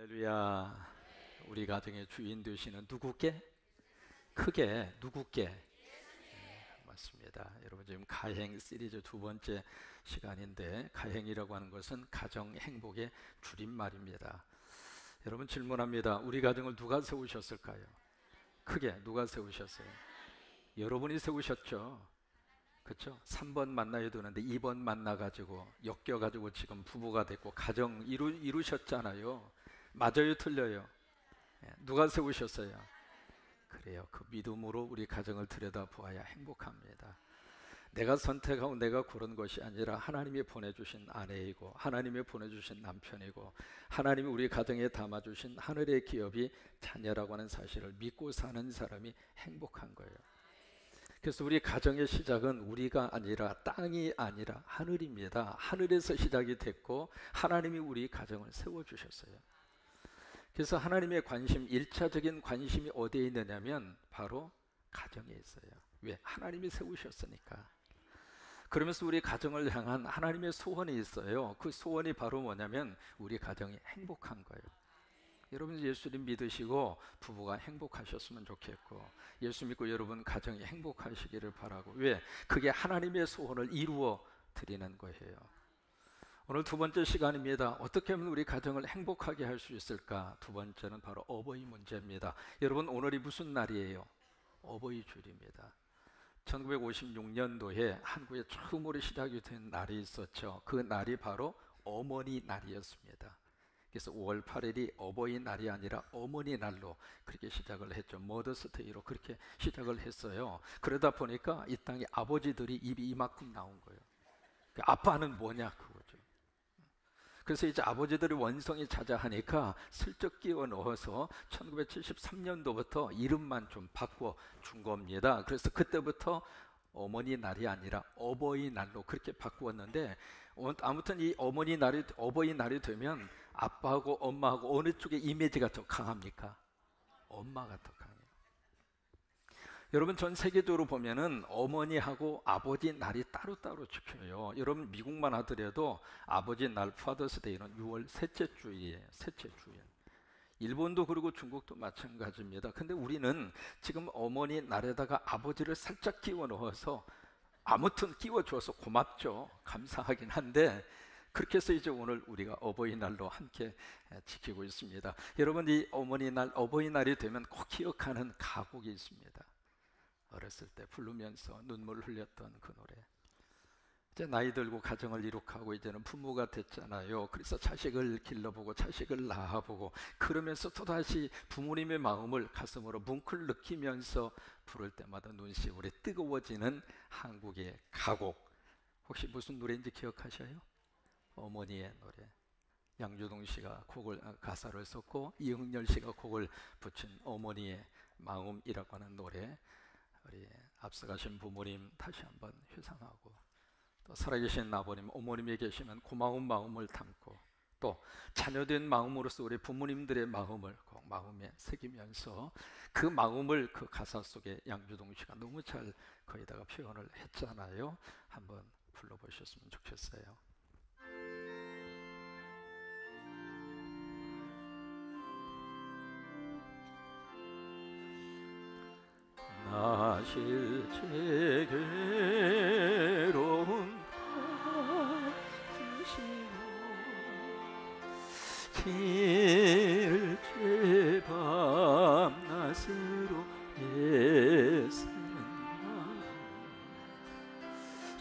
할렐루야. 우리 가정의 주인 되시는 누구께? 크게 누구께? 맞습니다. 여러분, 지금 가행 시리즈 두 번째 시간인데, 가행이라고 하는 것은 가정 행복의 줄임말입니다. 여러분, 질문합니다. 우리 가정을 누가 세우셨을까요? 크게 누가 세우셨어요? 여러분이 세우셨죠. 그렇죠? 3번 만나야 되는데 2번 만나가지고 엮여가지고 지금 부부가 됐고 가정 이루셨잖아요. 맞아요, 틀려요? 누가 세우셨어요? 그래요. 그 믿음으로 우리 가정을 들여다보아야 행복합니다. 내가 선택하고 내가 고른 것이 아니라 하나님이 보내주신 아내이고 하나님이 보내주신 남편이고 하나님이 우리 가정에 담아주신 하늘의 기업이 자녀라고 하는 사실을 믿고 사는 사람이 행복한 거예요. 그래서 우리 가정의 시작은 우리가 아니라 땅이 아니라 하늘입니다. 하늘에서 시작이 됐고 하나님이 우리 가정을 세워주셨어요. 그래서 하나님의 관심, 1차적인 관심이 어디에 있느냐면 바로 가정에 있어요. 왜? 하나님이 세우셨으니까. 그러면서 우리 가정을 향한 하나님의 소원이 있어요. 그 소원이 바로 뭐냐면 우리 가정이 행복한 거예요. 여러분, 예수님 믿으시고 부부가 행복하셨으면 좋겠고, 예수 믿고 여러분 가정이 행복하시기를 바라고. 왜? 그게 하나님의 소원을 이루어 드리는 거예요. 오늘 두 번째 시간입니다. 어떻게 하면 우리 가정을 행복하게 할 수 있을까? 두 번째는 바로 어버이 문제입니다. 여러분, 오늘이 무슨 날이에요? 어버이 주일입니다. 1956년도에 한국에 처음으로 시작이 된 날이 있었죠. 그 날이 바로 어머니 날이었습니다. 그래서 5월 8일이 어버이날이 아니라 어머니날로 그렇게 시작을 했죠. 머더스데이로 그렇게 시작을 했어요. 그러다 보니까 이 땅에 아버지들이 입이 이만큼 나온 거예요. 아빠는 뭐냐 그거죠. 그래서 이제 아버지들이 원성이 자자하니까 슬쩍 끼워 넣어서 1973년도부터 이름만 좀 바꿔 준 겁니다. 그래서 그때부터 어머니 날이 아니라 어버이 날로 그렇게 바꾸었는데, 아무튼 이 어버이 날이 되면 아빠하고 엄마하고 어느 쪽의 이미지가 더 강합니까? 엄마가 더 강해요. 여러분, 전 세계적으로 보면은 어머니하고 아버지 날이 따로따로 지켜요. 여러분, 미국만 하더라도 아버지 날 파더스데이는 6월 셋째 주일이에요. 셋째 주일. 일본도 그리고 중국도 마찬가지입니다. 근데 우리는 지금 어머니 날에다가 아버지를 살짝 끼워 넣어서, 아무튼 끼워 줘서 고맙죠. 감사하긴 한데, 그렇게 해서 이제 오늘 우리가 어버이날로 함께 지키고 있습니다. 여러분, 이 어머니날, 어버이날이 되면 꼭 기억하는 가곡이 있습니다. 어렸을 때 부르면서 눈물 흘렸던 그 노래. 이제 나이 들고 가정을 이룩하고 이제는 부모가 됐잖아요. 그래서 자식을 길러보고 자식을 낳아보고 그러면서 또다시 부모님의 마음을 가슴으로 뭉클 느끼면서 부를 때마다 눈시울이 뜨거워지는 한국의 가곡. 혹시 무슨 노래인지 기억하셔요? 어머니의 노래. 양주동 씨가 가사를 썼고 이흥렬 씨가 곡을 붙인 어머니의 마음이라고 하는 노래. 우리 앞서가신 부모님 다시 한번 회상하고, 또 살아계신 아버님, 어머님이 계시면 고마운 마음을 담고, 또 자녀된 마음으로서 우리 부모님들의 마음을 꼭 마음에 새기면서 그 마음을 그 가사 속에 양주동 씨가 너무 잘 거기다가 표현을 했잖아요. 한번 불러보셨으면 좋겠어요. 나 실제 괴로운 길제 밤낮으로 애쓰는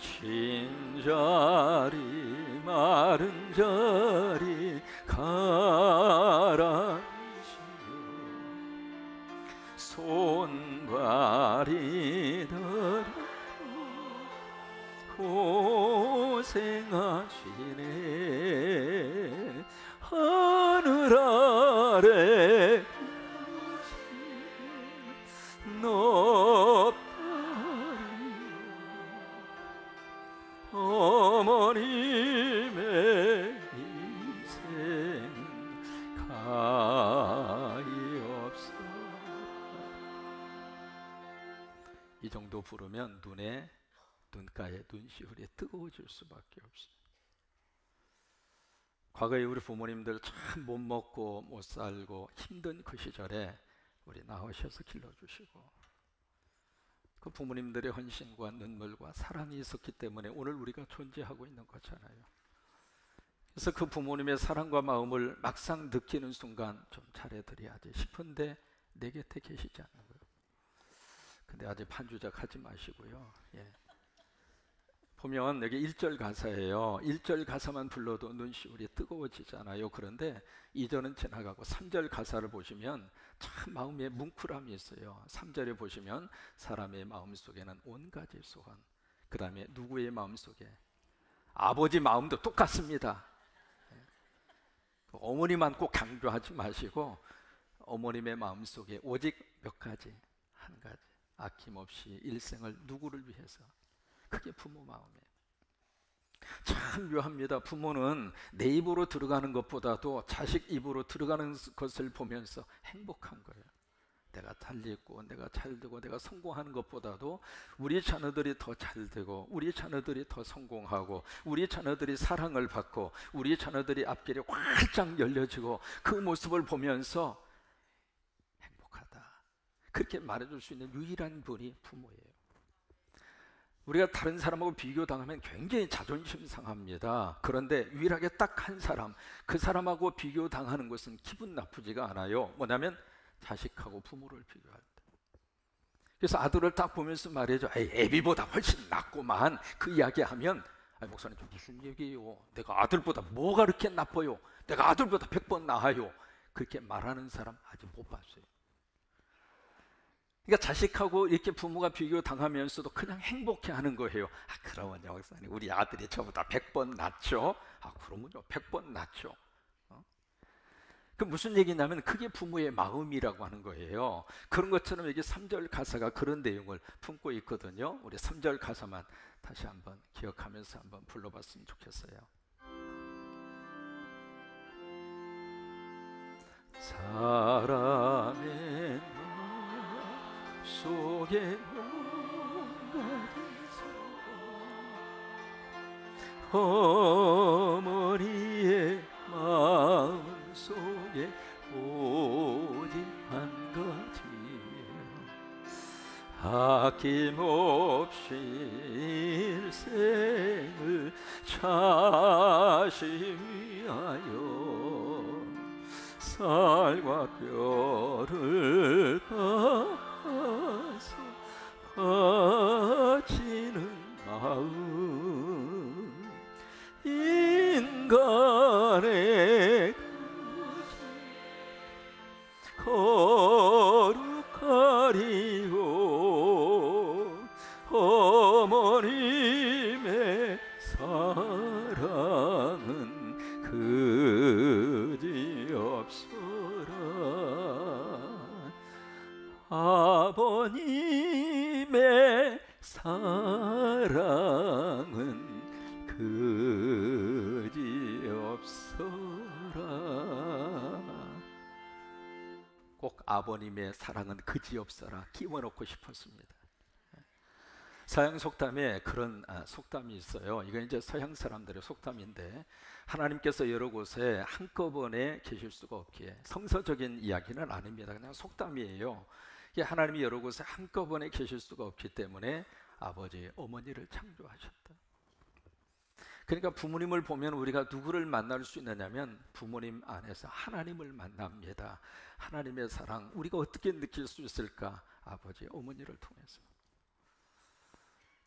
쉰 자리 마른 자리 가라앉히며 손발이 더려도 고생하시네. 하늘 아래 높다리 어머님의 인생 가이없어. 이 정도 부르면 눈가에 눈시울이 뜨거워질 수밖에 없어요. 과거에 우리 부모님들 참 못 먹고 못 살고 힘든 그 시절에 우리 낳으셔서 길러주시고, 그 부모님들의 헌신과 눈물과 사랑이 있었기 때문에 오늘 우리가 존재하고 있는 거잖아요. 그래서 그 부모님의 사랑과 마음을 막상 느끼는 순간 좀 잘해드려야지 싶은데 내 곁에 계시지 않는 거예요. 근데 아직 판주작 하지 마시고요. 예. 보면 여기 1절 가사예요. 1절 가사만 불러도 눈시울이 뜨거워지잖아요. 그런데 2절은 지나가고 3절 가사를 보시면 참 마음에 뭉클함이 있어요. 3절에 보시면 사람의 마음속에는 온 가지 소원, 그 다음에 누구의 마음속에? 아버지 마음도 똑같습니다. 어머니만 꼭 강조하지 마시고 어머님의 마음속에 오직 몇 가지? 한 가지. 아낌없이 일생을 누구를 위해서? 그게 부모 마음이에요. 참 묘합니다. 부모는 내 입으로 들어가는 것보다도 자식 입으로 들어가는 것을 보면서 행복한 거예요. 내가 잘 있고 내가 잘 되고 내가 성공하는 것보다도 우리 자녀들이 더 잘 되고 우리 자녀들이 더 성공하고 우리 자녀들이 사랑을 받고 우리 자녀들이 앞길이 활짝 열려지고 그 모습을 보면서 행복하다, 그렇게 말해줄 수 있는 유일한 분이 부모예요. 우리가 다른 사람하고 비교당하면 굉장히 자존심 상합니다. 그런데 유일하게 딱 한 사람, 그 사람하고 비교당하는 것은 기분 나쁘지가 않아요. 뭐냐면 자식하고 부모를 비교할 때. 그래서 아들을 딱 보면서 말해줘. 애비보다 훨씬 낫구만. 그 이야기하면 목사님 좀 무슨 얘기예요? 내가 아들보다 뭐가 그렇게 나빠요? 내가 아들보다 100번 나아요. 그렇게 말하는 사람 아직 못 봤어요. 그러니까 자식하고 이렇게 부모가 비교당하면서도 그냥 행복해하는 거예요. 그러면요 목사님, 우리 아들이 저보다 100번 낫죠? 그러면요 100번 낫죠. 그 무슨 얘기냐면 그게 부모의 마음이라고 하는 거예요. 그런 것처럼 여기 3절 가사가 그런 내용을 품고 있거든요. 우리 3절 가사만 다시 한번 기억하면서 한번 불러봤으면 좋겠어요. 사람의 속에 어머니의 마음 속에 오직 한 가지, 아낌없이 일생을 자식 위하여 쌀과 뼈를 가서 바치는 마음, 인간의 거룩하리요 어머님의 사랑은 그지없어라, 아버님의 사랑은 그지없어라. 꼭 아버님의 사랑은 그지없어라 끼워넣고 싶었습니다. 서양 속담에 그런 속담이 있어요. 이건 이제 서양 사람들의 속담인데, 하나님께서 여러 곳에 한꺼번에 계실 수가 없기에, 성서적인 이야기는 아닙니다. 그냥 속담이에요. 하나님이 여러 곳에 한꺼번에 계실 수가 없기 때문에 아버지, 어머니를 창조하셨다. 그러니까 부모님을 보면 우리가 누구를 만날 수 있느냐면 부모님 안에서 하나님을 만납니다. 하나님의 사랑, 우리가 어떻게 느낄 수 있을까? 아버지, 어머니를 통해서.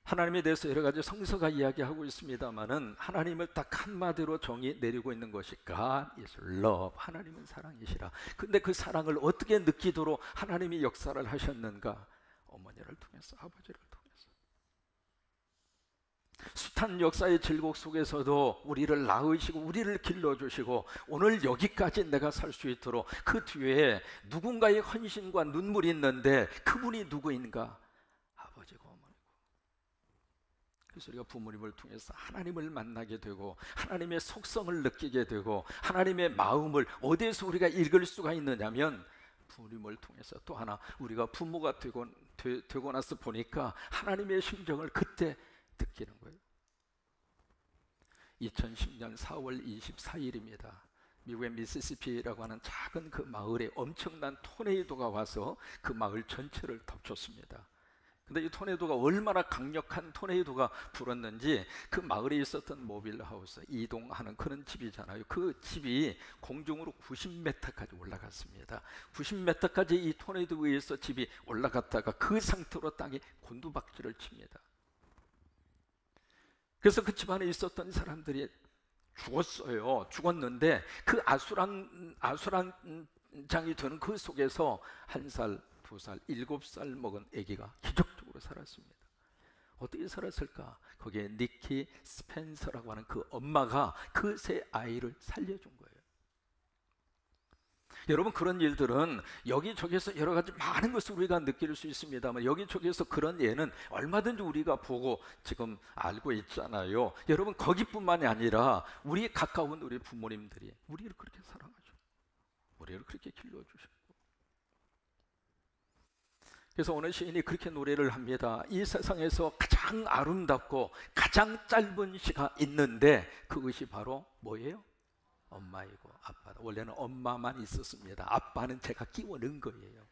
하나님에 대해서 여러 가지 성서가 이야기하고 있습니다만은 하나님을 딱 한마디로 정의 내리고 있는 것이 God is love, 하나님은 사랑이시라. 근데 그 사랑을 어떻게 느끼도록 하나님이 역사를 하셨는가? 어머니를 통해서, 아버지를 통해서. 숱한 역사의 질곡 속에서도 우리를 낳으시고 우리를 길러주시고 오늘 여기까지 내가 살 수 있도록 그 뒤에 누군가의 헌신과 눈물이 있는데 그분이 누구인가? 아버지고 어머니고. 그래서 우리가 부모님을 통해서 하나님을 만나게 되고 하나님의 속성을 느끼게 되고 하나님의 마음을 어디에서 우리가 읽을 수가 있느냐면 부모님을 통해서. 또 하나, 우리가 부모가 되고 나서 보니까 하나님의 심정을 그때 느끼는 거예요. 2010년 4월 24일입니다. 미국의 미시시피라고 하는 작은 그 마을에 엄청난 토네이도가 와서 그 마을 전체를 덮쳤습니다. 근데 이 토네이도가 얼마나 강력한 토네이도가 불었는지 그 마을에 있었던 모빌하우스, 이동하는 그런 집이잖아요. 그 집이 공중으로 90m까지 올라갔습니다. 90m까지 이 토네이도에 의해서 집이 올라갔다가 그 상태로 땅에 곤두박질을 칩니다. 그래서 그 집 안에 있었던 사람들이 죽었어요. 죽었는데 그 아수란장이 되는 그 속에서 1살, 2살, 7살 먹은 아기가 기적적으로 살았습니다. 어떻게 살았을까? 거기에 니키 스펜서라고 하는 그 엄마가 그 세 아이를 살려준 거예요. 여러분, 그런 일들은 여기저기서 여러 가지 많은 것을 우리가 느낄 수 있습니다만 여기저기서 그런 예는 얼마든지 우리가 보고 지금 알고 있잖아요. 여러분, 거기뿐만이 아니라 우리 가까운 우리 부모님들이 우리를 그렇게 사랑하죠. 우리를 그렇게 길러주시고. 그래서 어느 시인이 그렇게 노래를 합니다. 이 세상에서 가장 아름답고 가장 짧은 시가 있는데 그것이 바로 뭐예요? 엄마이고 아빠다. 원래는 엄마만 있었습니다. 아빠는 제가 끼워 넣은 거예요.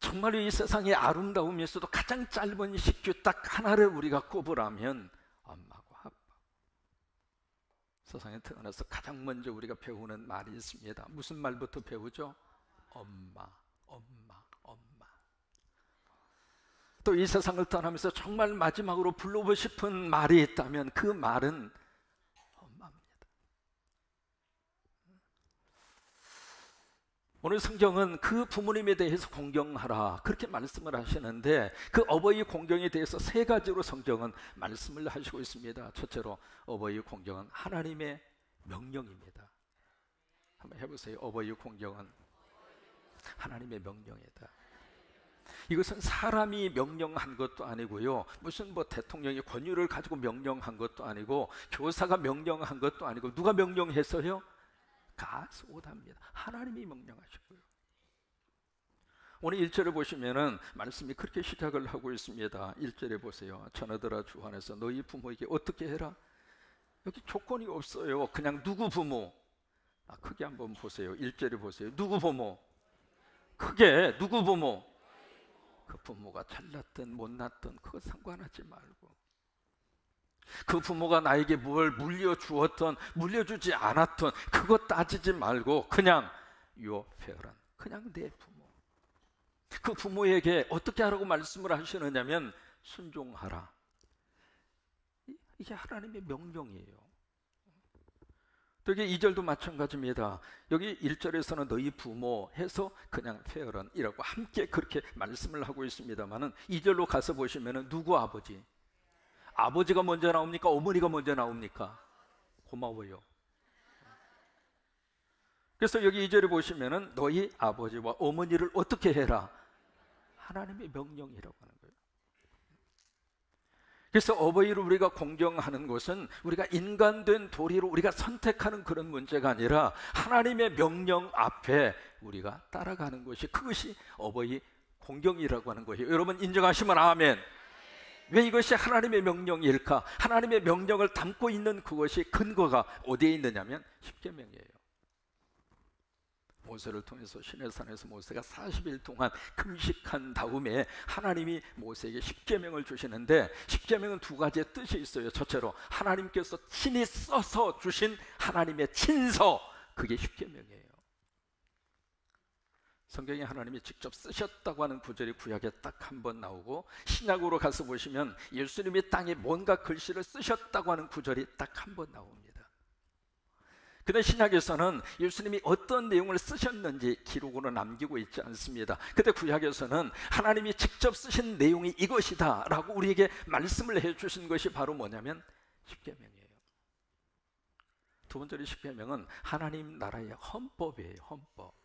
정말로 이 세상의 아름다움에서도 가장 짧은 식규 딱 하나를 우리가 꼽으라면 엄마고 아빠. 세상에 태어나서 가장 먼저 우리가 배우는 말이 있습니다. 무슨 말부터 배우죠? 엄마, 엄마, 엄마. 또 이 세상을 떠나면서 정말 마지막으로 불러보고 싶은 말이 있다면 그 말은 엄마입니다. 오늘 성경은 그 부모님에 대해서 공경하라 그렇게 말씀을 하시는데 그 어버이 공경에 대해서 3가지로 성경은 말씀을 하시고 있습니다. 첫째로 어버이 공경은 하나님의 명령입니다. 한번 해보세요. 어버이 공경은 하나님의 명령이다. 이것은 사람이 명령한 것도 아니고요, 무슨 뭐 대통령이 권유를 가지고 명령한 것도 아니고 교사가 명령한 것도 아니고 누가 명령했어요? God's order입니다. 하나님이 명령하시고요. 오늘 1절에 보시면은 말씀이 그렇게 시작을 하고 있습니다. 1절에 보세요. 자녀들아 주 안에서 너희 부모에게 어떻게 해라? 여기 조건이 없어요. 그냥 누구 부모? 크게 한번 보세요. 1절에 보세요. 누구 부모? 크게 누구 부모? 그 부모가 잘났든 못났든 그거 상관하지 말고, 그 부모가 나에게 뭘 물려주었던 물려주지 않았던 그거 따지지 말고 그냥 your parent, 그냥 내 부모. 그 부모에게 어떻게 하라고 말씀을 하시느냐면 순종하라. 이게 하나님의 명령이에요. 또 이게 2절도 마찬가지입니다. 여기 1절에서는 너희 부모 해서 그냥 parent이라고 함께 그렇게 말씀을 하고 있습니다만은 2절로 가서 보시면은 누구 아버지? 아버지가 먼저 나옵니까? 어머니가 먼저 나옵니까? 고마워요. 그래서 여기 2절에 보시면은 너희 아버지와 어머니를 어떻게 해라? 하나님의 명령이라고 하는 거예요. 그래서 어버이를 우리가 공경하는 것은 우리가 인간된 도리로 우리가 선택하는 그런 문제가 아니라 하나님의 명령 앞에 우리가 따라가는 것이, 그것이 어버이 공경이라고 하는 거예요. 여러분 인정하시면 아멘. 왜 이것이 하나님의 명령일까? 하나님의 명령을 담고 있는 그것이 근거가 어디에 있느냐면 십계명이에요. 모세를 통해서 시내산에서 모세가 40일 동안 금식한 다음에 하나님이 모세에게 십계명을 주시는데 십계명은 2가지의 뜻이 있어요. 첫째로 하나님께서 친히 써서 주신 하나님의 친서, 그게 십계명이에요. 성경에 하나님이 직접 쓰셨다고 하는 구절이 구약에 딱 한 번 나오고, 신약으로 가서 보시면 예수님이 땅에 뭔가 글씨를 쓰셨다고 하는 구절이 딱 한 번 나옵니다. 근데 신약에서는 예수님이 어떤 내용을 쓰셨는지 기록으로 남기고 있지 않습니다. 근데 구약에서는 하나님이 직접 쓰신 내용이 이것이다 라고 우리에게 말씀을 해주신 것이 바로 뭐냐면 십계명이에요. 2번째로 십계명은 하나님 나라의 헌법이에요. 헌법.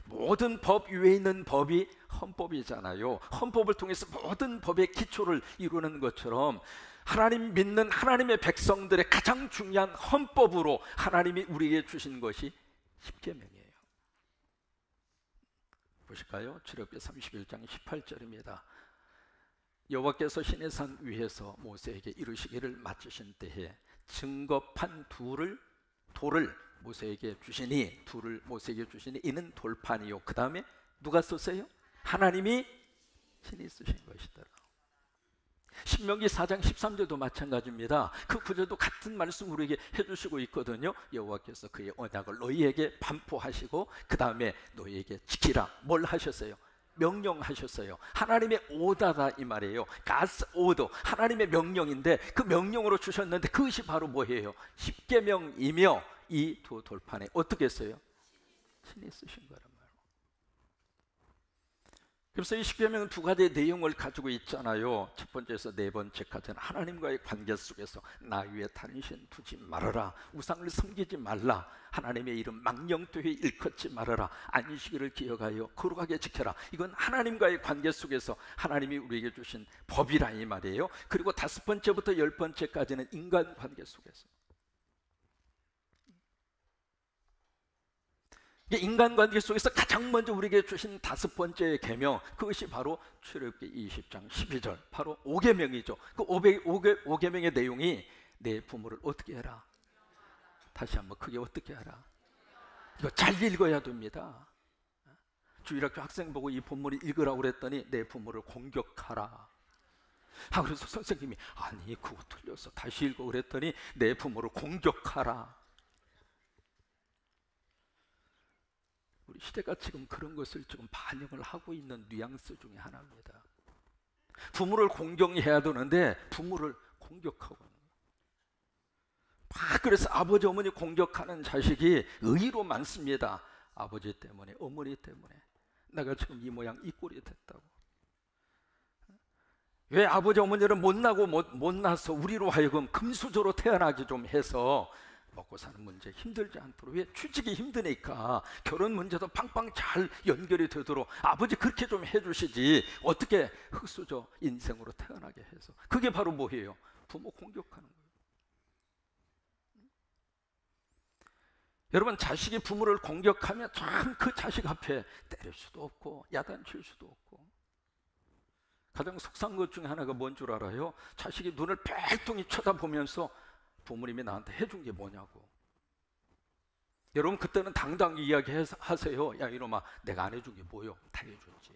모든 법 위에 있는 법이 헌법이잖아요. 헌법을 통해서 모든 법의 기초를 이루는 것처럼 하나님 믿는 하나님의 백성들의 가장 중요한 헌법으로 하나님이 우리에게 주신 것이 십계명이에요. 보실까요? 출애굽기 31장 18절입니다. 여호와께서 시내산 위에서 모세에게 이르시기를 마치신 때에 증거판 돌을 모세에게 주시니, 이는 돌판이요. 그 다음에 누가 썼어요? 하나님이 신이 쓰신 것이더라. 신명기 4장 13절도 마찬가지입니다. 그 구절도 같은 말씀 우리에게 해주시고 있거든요. 여호와께서 그의 언약을 너희에게 반포하시고 그 다음에 너희에게 지키라. 뭘 하셨어요? 명령하셨어요. 하나님의 오다다 이 말이에요. God's order, 하나님의 명령인데 그 명령으로 주셨는데 그것이 바로 뭐예요? 십계명이며 이 두 돌판에 어떻게 했어요? 신이 쓰신 거란 말이에요. 그래서 이 십계명은 두 가지의 내용을 가지고 있잖아요. 첫 번째에서 네 번째까지는 하나님과의 관계 속에서 나 위에 다른 신 두지 말아라, 우상을 섬기지 말라, 하나님의 이름 망령되이 일컫지 말아라, 안식일을 기억하여 거룩하게 지켜라. 이건 하나님과의 관계 속에서 하나님이 우리에게 주신 법이라 이 말이에요. 그리고 다섯 번째부터 열 번째까지는 인간 관계 속에서, 인간관계 속에서 가장 먼저 우리에게 주신 다섯 번째 계명, 그것이 바로 출애굽기 20장 12절, 바로 5계명이죠. 그 5계명의 내용이 내 부모를 어떻게 해라. 다시 한번 크게 어떻게 하라. 이거 잘 읽어야 됩니다. 주일학교 학생 보고 이 본문을 읽으라고 그랬더니 내 부모를 공격하라. 그래서 선생님이 아니 그거 틀렸어, 다시 읽어 그랬더니 내 부모를 공격하라. 우리 시대가 지금 그런 것을 지금 반영을 하고 있는 뉘앙스 중에 하나입니다. 부모를 공경해야 되는데 부모를 공격하고 있는 거예요. 그래서 아버지 어머니 공격하는 자식이 의외로 많습니다. 아버지 때문에, 어머니 때문에 내가 지금 이 모양 이 꼴이 됐다고. 왜 아버지 어머니를 못나서 우리로 하여금 금수저로 태어나게 좀 해서 먹고 사는 문제 힘들지 않도록, 왜 취직이 힘드니까 결혼 문제도 팡팡 잘 연결이 되도록 아버지 그렇게 좀 해주시지 어떻게 흙수저 인생으로 태어나게 해서. 그게 바로 뭐예요? 부모 공격하는 거예요. 여러분, 자식이 부모를 공격하면 참 그 자식 앞에 때릴 수도 없고 야단칠 수도 없고. 가장 속상한 것 중에 하나가 뭔 줄 알아요? 자식이 눈을 벨뚱이 쳐다보면서 부모님이 나한테 해준 게 뭐냐고. 여러분, 그때는 당당히 이야기하세요. 야 이놈아, 내가 안 해준 게 뭐요? 다 해줬지.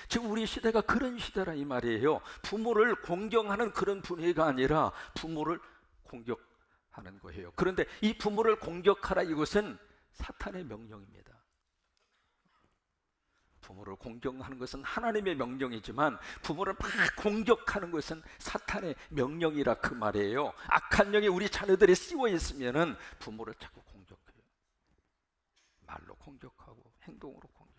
지금 우리 시대가 그런 시대라 이 말이에요. 부모를 공경하는 그런 분위기가 아니라 부모를 공격하는 거예요. 그런데 이 부모를 공격하라, 이것은 사탄의 명령입니다. 부모를 공경하는 것은 하나님의 명령이지만 부모를 막 공격하는 것은 사탄의 명령이라 그 말이에요. 악한 영이 우리 자녀들이 씌워 있으면은 부모를 자꾸 공격해요. 말로 공격하고 행동으로 공격하고.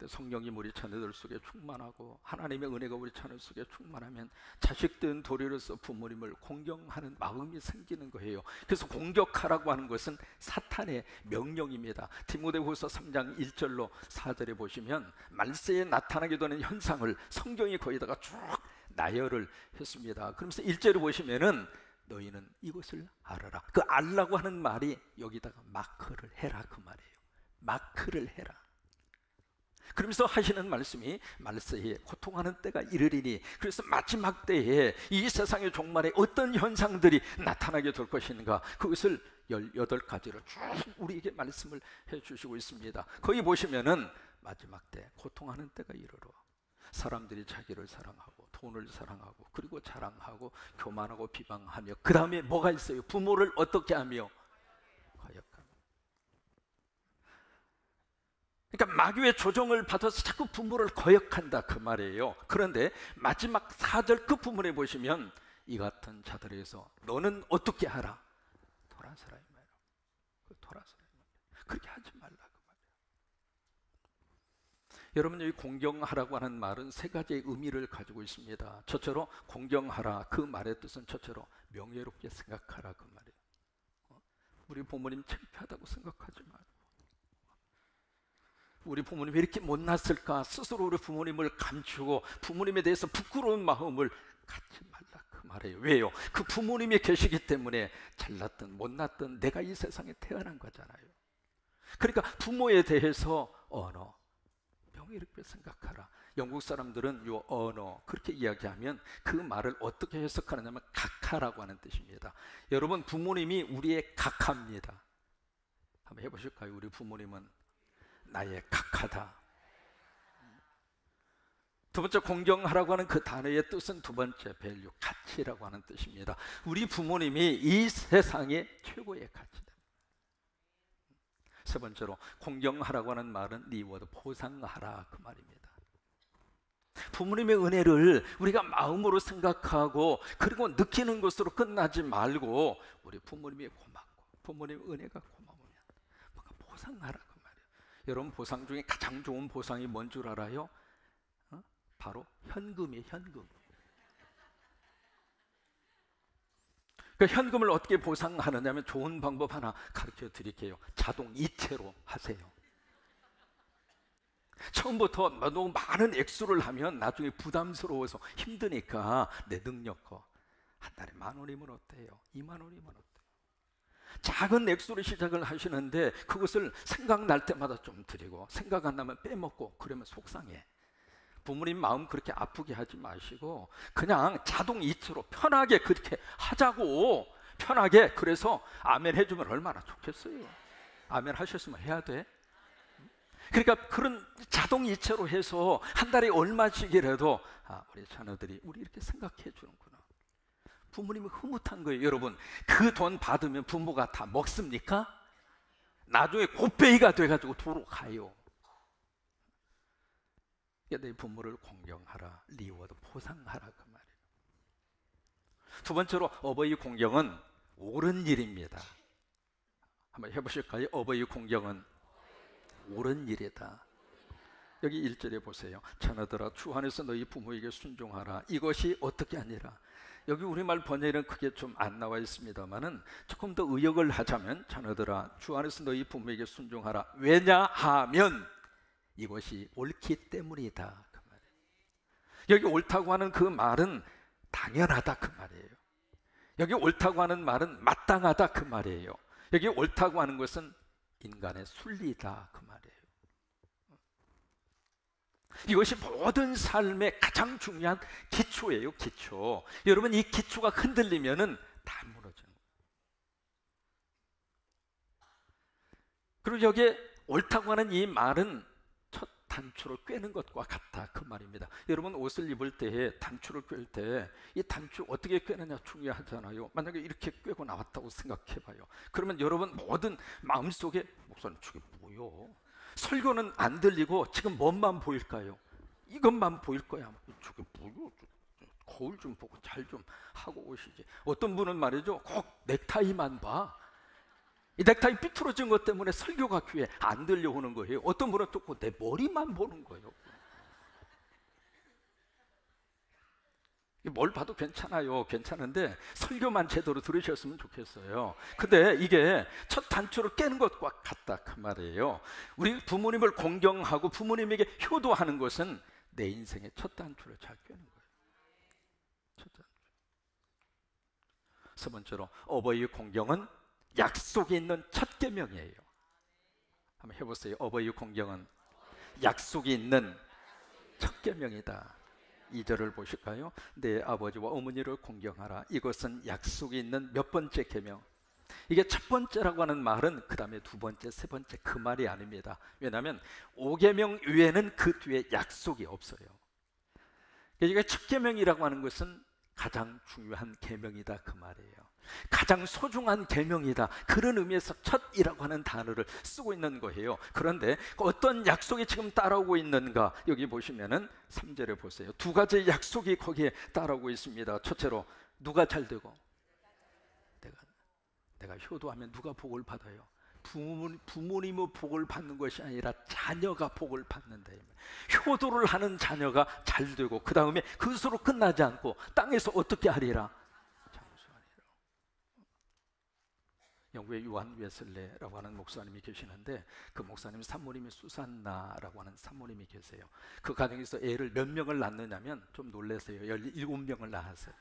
성령이 우리 자녀들 속에 충만하고 하나님의 은혜가 우리 자녀 속에 충만하면 자식된 도리로서 부모님을 공경하는 마음이 생기는 거예요. 그래서 공격하라고 하는 것은 사탄의 명령입니다. 디모데후서 3장 1절로 4절에 보시면 말세에 나타나게 되는 현상을 성경이 거기다가 쭉 나열을 했습니다. 그러면서 1절에 보시면은 너희는 이것을 알아라. 그 알라고 하는 말이 여기다가 마크를 해라 그 말이에요. 마크를 해라. 그러면서 하시는 말씀이 말세에 고통하는 때가 이르리니, 그래서 마지막 때에 이 세상의 종말에 어떤 현상들이 나타나게 될 것인가, 그것을 18가지로 쭉 우리에게 말씀을 해주시고 있습니다. 거기 보시면은 마지막 때 고통하는 때가 이르러 사람들이 자기를 사랑하고 돈을 사랑하고 그리고 자랑하고 교만하고 비방하며, 그 다음에 뭐가 있어요? 부모를 어떻게 하며? 거역하며. 그러니까 마귀의 조종을 받아서 자꾸 부모를 거역한다 그 말이에요. 그런데 마지막 4절 그 부분에 보시면 이 같은 자들에서 너는 어떻게 하라? 돌아서라 이 말이에요. 돌아서라 이 말이에요. 그렇게 하지 말라 그 말이에요. 여러분, 여기 공경하라고 하는 말은 세 가지의 의미를 가지고 있습니다. 첫째로 공경하라, 그 말의 뜻은 첫째로 명예롭게 생각하라 그 말이에요. 우리 부모님 창피하다고 생각하지 말고, 우리 부모님이 왜 이렇게 못났을까 스스로 우리 부모님을 감추고 부모님에 대해서 부끄러운 마음을 갖지 말라 그 말이에요. 왜요? 그 부모님이 계시기 때문에 잘났든 못났든 내가 이 세상에 태어난 거잖아요. 그러니까 부모에 대해서 언어, 이렇게 생각하라. 영국 사람들은 요 언어 그렇게 이야기하면 그 말을 어떻게 해석하느냐면 각하라고 하는 뜻입니다. 여러분, 부모님이 우리의 각하입니다. 한번 해보실까요? 우리 부모님은 나의 각하다. 두 번째, 공경하라고 하는 그 단어의 뜻은 두 번째, 밸류, 가치라고 하는 뜻입니다. 우리 부모님이 이 세상의 최고의 가치다. 세 번째로, 공경하라고 하는 말은 리워드, 보상하라, 그 말입니다. 부모님의 은혜를 우리가 마음으로 생각하고 그리고 느끼는 것으로 끝나지 말고 우리 부모님이 고맙고 부모님의 은혜가 고마우면 뭔가 보상하라, 그 말이에요. 여러분, 보상 중에 가장 좋은 보상이 뭔 줄 알아요? 바로 현금이에요. 현금. 그 현금을 어떻게 보상하느냐면 좋은 방법 하나 가르쳐 드릴게요. 자동 이체로 하세요. 처음부터 너무 많은 액수를 하면 나중에 부담스러워서 힘드니까 내 능력껏 한 달에 10,000원이면 어때요? 20,000원이면 어때요? 작은 액수로 시작을 하시는데 그것을 생각날 때마다 좀 드리고 생각 안 나면 빼먹고 그러면 속상해. 부모님 마음 그렇게 아프게 하지 마시고 그냥 자동 이체로 편하게 그렇게 하자고. 편하게. 그래서 아멘 해주면 얼마나 좋겠어요. 아멘 하셨으면 해야 돼. 그러니까 그런 자동 이체로 해서 한 달에 얼마씩이라도 우리 자녀들이 우리 이렇게 생각해 주는구나. 부모님이 흐뭇한 거예요. 여러분, 그 돈 받으면 부모가 다 먹습니까? 나중에 곱빼기가 돼가지고 도로 가요. 내 부모를 공경하라, 리워드, 보상하라, 그 말이에요. 두 번째로, 어버이 공경은 옳은 일입니다. 한번 해보실까요? 어버이 공경은 옳은 일이다. 여기 1절에 보세요. 자녀들아, 주 안에서 너희 부모에게 순종하라. 이것이 어떻게 아니라. 여기 우리말 번역에는 크게 좀 안 나와 있습니다만은 조금 더 의역을 하자면, 자녀들아, 주 안에서 너희 부모에게 순종하라. 왜냐하면 이것이 옳기 때문이다, 그 말이에요. 여기 옳다고 하는 그 말은 당연하다, 그 말이에요. 여기 옳다고 하는 말은 마땅하다, 그 말이에요. 여기 옳다고 하는 것은 인간의 순리다, 그 말이에요. 이것이 모든 삶의 가장 중요한 기초예요, 기초. 여러분, 이 기초가 흔들리면은 다 무너져요. 그리고 여기에 옳다고 하는 이 말은 첫 단추를 꿰는 것과 같다, 그 말입니다. 여러분, 옷을 입을 때에 단추를 꿰을 때 이 단추 어떻게 꿰느냐 중요하잖아요. 만약에 이렇게 꿰고 나왔다고 생각해봐요. 그러면 여러분 모든 마음속에 목사님 저게 뭐요? 설교는 안 들리고 지금 뭔만 보일까요? 이것만 보일 거야. 저게 뭐요? 거울 좀 보고 잘 좀 하고 오시지. 어떤 분은 말이죠, 꼭 넥타이만 봐. 이 넥타이 삐뚤어진 것 때문에 설교가 귀에 안 들려오는 거예요. 어떤 분은 또 내 머리만 보는 거예요. 뭘 봐도 괜찮아요. 괜찮은데 설교만 제대로 들으셨으면 좋겠어요. 근데 이게 첫 단추를 깨는 것과 같다, 그 말이에요. 우리 부모님을 공경하고 부모님에게 효도하는 것은 내 인생의 첫 단추를 잘 꿰는 거예요. 첫 단추. 세 번째로, 어버이 공경은 약속이 있는 첫 계명이에요. 한번 해보세요. 어버이 공경은 약속이 있는 첫 계명이다. 2절을 보실까요? 내 아버지와 어머니를 공경하라. 이것은 약속이 있는 몇 번째 계명. 이게 첫 번째라고 하는 말은 그 다음에 두 번째, 세 번째 그 말이 아닙니다. 왜냐하면 5계명 외에는 그 뒤에 약속이 없어요. 이게 첫 계명이라고 하는 것은 가장 중요한 계명이다, 그 말이에요. 가장 소중한 계명이다, 그런 의미에서 첫이라고 하는 단어를 쓰고 있는 거예요. 그런데 어떤 약속이 지금 따라오고 있는가? 여기 보시면은 3절에 보세요. 두 가지 약속이 거기에 따라오고 있습니다. 첫째로, 누가 잘 되고? 내가 효도하면 누가 복을 받아요? 부모님의 복을 받는 것이 아니라 자녀가 복을 받는다. 효도를 하는 자녀가 잘 되고, 그 다음에 그것으로 끝나지 않고 땅에서 어떻게 하리라? 장수하리라. 영국의 요한 웨슬레라고 하는 목사님이 계시는데, 그 목사님 사모님이 수산나라고 하는 사모님이 계세요. 그 가정에서 애를 몇 명을 낳느냐면 좀 놀라세요. 17명을 낳았어요.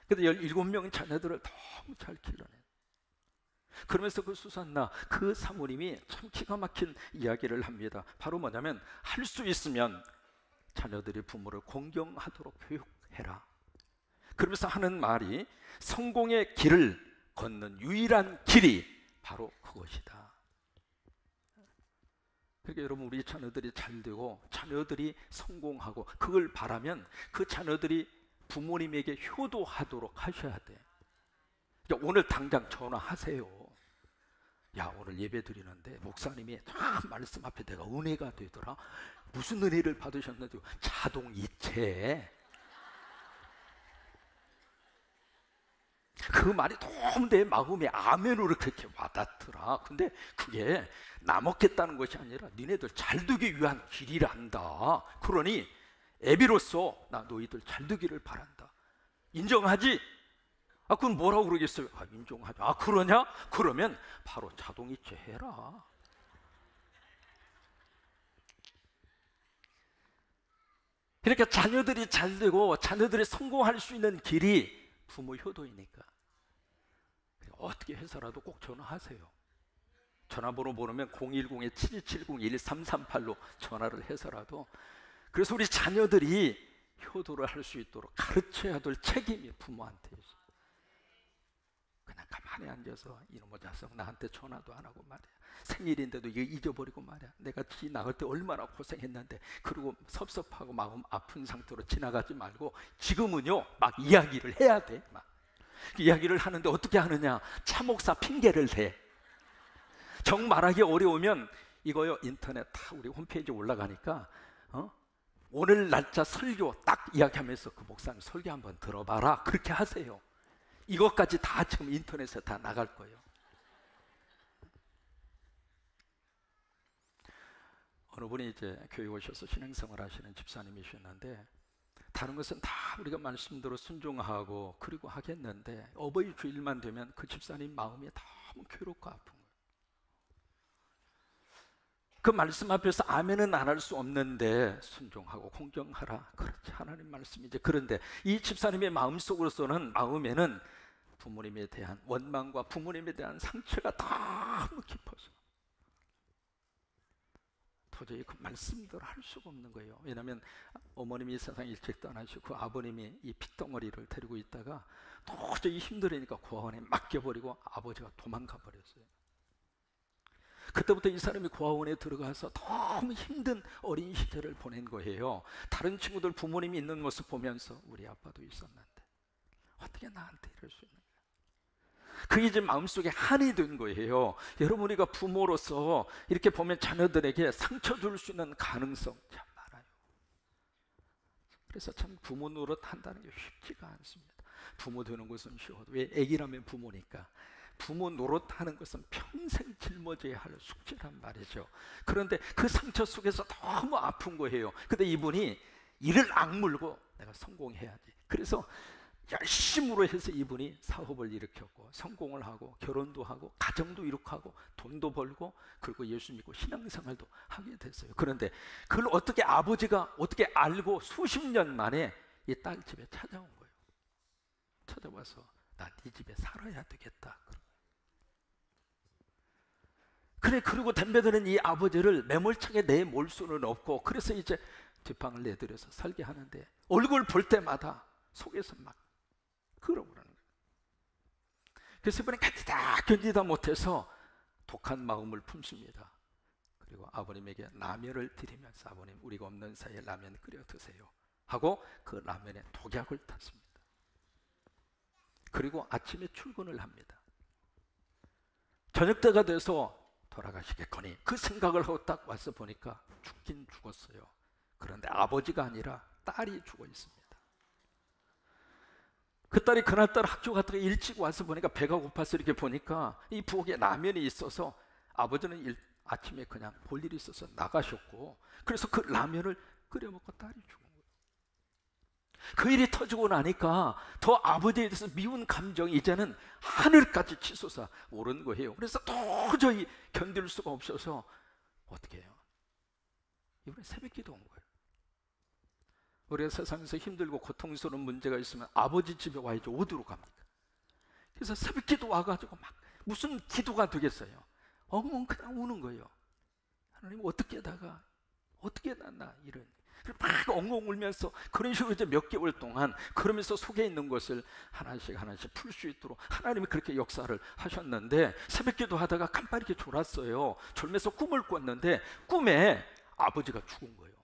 근데 17명 자녀들을 너무 잘 길러내요. 그러면서 그 수산나 그 사모님이 참 기가 막힌 이야기를 합니다. 바로 뭐냐면 할 수 있으면 자녀들이 부모를 공경하도록 교육해라. 그러면서 하는 말이 성공의 길을 걷는 유일한 길이 바로 그것이다. 그러니까 여러분, 우리 자녀들이 잘 되고 자녀들이 성공하고 그걸 바라면 그 자녀들이 부모님에게 효도하도록 하셔야 돼. 그러니까 오늘 당장 전화하세요. 야, 오늘 예배 드리는데 목사님이 참 말씀 앞에 내가 은혜가 되더라. 무슨 은혜를 받으셨는지. 자동 이체. 그 말이 너무 내 마음에 아멘으로 그렇게 와닿더라. 근데 그게 나 먹겠다는 것이 아니라 니네들 잘 되기 위한 길이란다. 그러니 애비로서 나 너희들 잘 되기를 바란다. 인정하지? 아, 그건 뭐라고 그러겠어요? 아, 인정하죠. 아, 그러냐? 그러면 바로 자동이체 해라. 그러니까 자녀들이 잘 되고 자녀들이 성공할 수 있는 길이 부모 효도이니까 어떻게 해서라도 꼭 전화하세요. 전화번호 모르면 010-7270-1338로 전화를 해서라도. 그래서 우리 자녀들이 효도를 할 수 있도록 가르쳐야 될 책임이 부모한테 있어요. 그냥 가만히 앉아서 이놈의 자식 나한테 전화도 안 하고 말이야. 생일인데도 이거 잊어버리고 말이야. 내가 지 나갈 때 얼마나 고생했는데. 그리고 섭섭하고 마음 아픈 상태로 지나가지 말고 지금은요 막 이야기를 해야 돼. 막 이야기를 하는데 어떻게 하느냐? 차목사 핑계를 대. 정 말하기 어려우면 이거요, 인터넷 다 우리 홈페이지에 올라가니까 오늘 날짜 설교 딱 이야기하면서 그 목사님 설교 한번 들어봐라, 그렇게 하세요. 이것까지 다 지금 인터넷에 다 나갈 거예요. 어느 분이 이제 교회 오셔서 신앙생활 하시는 집사님이셨는데, 다른 것은 다 우리가 말씀대로 순종하고 그리고 하겠는데 어버이 주일만 되면 그 집사님 마음이 너무 괴롭고 아픈 거예요. 그 말씀 앞에서 아멘은 안 할 수 없는데 순종하고 공경하라, 그렇지, 하나님 말씀이지. 그런데 이 집사님의 마음에는 부모님에 대한 원망과 부모님에 대한 상처가 너무 깊어서 도저히 그 말씀대로 할 수가 없는 거예요. 왜냐하면 어머님이 세상 일찍 떠나시고 그 아버님이 이 핏덩어리를 데리고 있다가 도저히 힘들으니까 고아원에 맡겨버리고 아버지가 도망가 버렸어요. 그때부터 이 사람이 고아원에 들어가서 너무 힘든 어린 시절을 보낸 거예요. 다른 친구들 부모님이 있는 모습 보면서 우리 아빠도 있었는데 어떻게 나한테 이럴 수 있는 거야. 그게 이제 마음속에 한이 된 거예요. 여러분, 우리가 부모로서 이렇게 보면 자녀들에게 상처 줄 수 있는 가능성 참 많아요. 그래서 참 부모 노릇 한다는 게 쉽지가 않습니다. 부모 되는 것은 쉬워도, 왜? 애기라면 부모니까. 부모 노릇하는 것은 평생 짊어져야 할 숙제란 말이죠. 그런데 그 상처 속에서 너무 아픈 거예요. 근데 이분이 이를 악물고 내가 성공해야지. 그래서 열심으로 해서 이분이 사업을 일으켰고 성공을 하고 결혼도 하고 가정도 이룩하고 돈도 벌고 그리고 예수 믿고 신앙생활도 하게 됐어요. 그런데 그걸 어떻게 아버지가 어떻게 알고 수십 년 만에 이 딸 집에 찾아온 거예요. 찾아와서 나 네 집에 살아야 되겠다. 그래, 그리고 덤벼드는 이 아버지를 매몰차게 내몰 수는 없고, 그래서 이제 뒷방을 내들여서 살게 하는데 얼굴 볼 때마다 속에서 막 그러고 그러는 거예요. 그래서 이번에 견디다 못해서 독한 마음을 품습니다. 그리고 아버님에게 라면을 드리면서 아버님, 우리가 없는 사이에 라면 끓여 드세요 하고 그 라면에 독약을 탔습니다. 그리고 아침에 출근을 합니다. 저녁 때가 돼서 돌아가시겠거니 그 생각을 하고 딱 와서 보니까 죽긴 죽었어요. 그런데 아버지가 아니라 딸이 죽어 있습니다. 그 딸이 그날따라 학교 갔다가 일찍 와서 보니까 배가 고파서 이렇게 보니까 이 부엌에 라면이 있어서 아버지는 아침에 그냥 볼 일이 있어서 나가셨고, 그래서 그 라면을 끓여 먹고 딸이 죽은 거예요. 그 일이 터지고 나니까 더 아버지에 대해서 미운 감정이 이제는 하늘까지 치솟아 오른 거예요. 그래서 도저히 견딜 수가 없어서 어떻게 해요? 이번에 새벽기도 온 거예요. 우리가 세상에서 힘들고 고통스러운 문제가 있으면 아버지 집에 와야지 어디로 갑니까? 그래서 새벽기도 와가지고 막 무슨 기도가 되겠어요? 엉엉 그냥 우는 거예요. 하나님 어떻게 하다가 어떻게 나 이런 막 엉엉 울면서 그런 식으로 이제 몇 개월 동안 그러면서 속에 있는 것을 하나씩 풀 수 있도록 하나님이 그렇게 역사를 하셨는데, 새벽기도 하다가 깜빡이게 졸았어요. 졸면서 꿈을 꿨는데 꿈에 아버지가 죽은 거예요.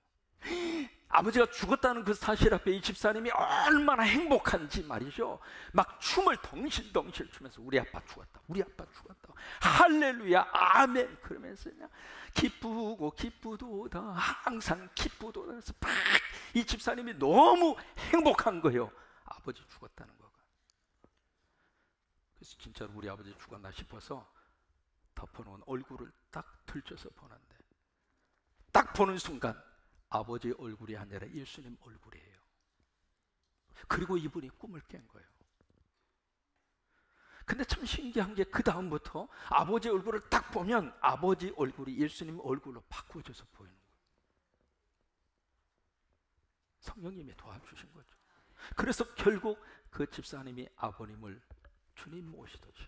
아버지가 죽었다는 그 사실 앞에 이 집사님이 얼마나 행복한지 말이죠. 막 춤을 덩실덩실 추면서 우리 아빠 죽었다, 우리 아빠 죽었다, 할렐루야 아멘 그러면서 그냥 기쁘고 기쁘도다, 항상 기쁘도다. 그래서 막 이 집사님이 너무 행복한 거예요. 아버지 죽었다는 거가. 그래서 진짜로 우리 아버지 죽었나 싶어서 덮어놓은 얼굴을 딱 들춰서 보는데, 딱 보는 순간 아버지 얼굴이 아니라 예수님 얼굴이에요. 그리고 이분이 꿈을 깬 거예요. 근데 참 신기한 게 그 다음부터 아버지 얼굴을 딱 보면 아버지 얼굴이 예수님 얼굴로 바꾸어져서 보이는 거예요. 성령님이 도와주신 거죠. 그래서 결국 그 집사님이 아버님을 주님 모시듯이.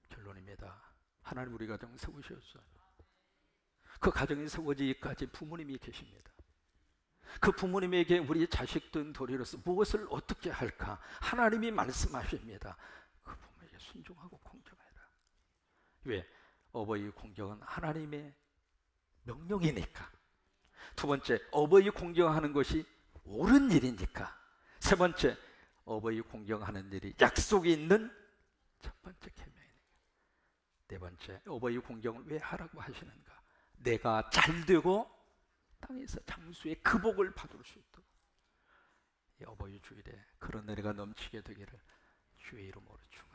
결론입니다. 하나님 우리 가정 세우셨어요. 그 가정이 세워지기까지 부모님이 계십니다. 그 부모님에게 우리 자식된 도리로서 무엇을 어떻게 할까 하나님이 말씀하십니다. 그 부모에게 순종하고 공경해라. 왜? 어버이 공경은 하나님의 명령이니까. 두 번째, 어버이 공경하는 것이 옳은 일이니까. 세 번째, 어버이 공경하는 일이 약속이 있는 첫 번째 계명이니까. 네 번째, 어버이 공경을 왜 하라고 하시는가? 내가 잘되고 땅에서 장수의 그 복을 받을 수 있도록. 이 어버이 주일에 그런 은혜가 넘치게 되기를 주의 이름으로 축원합니다.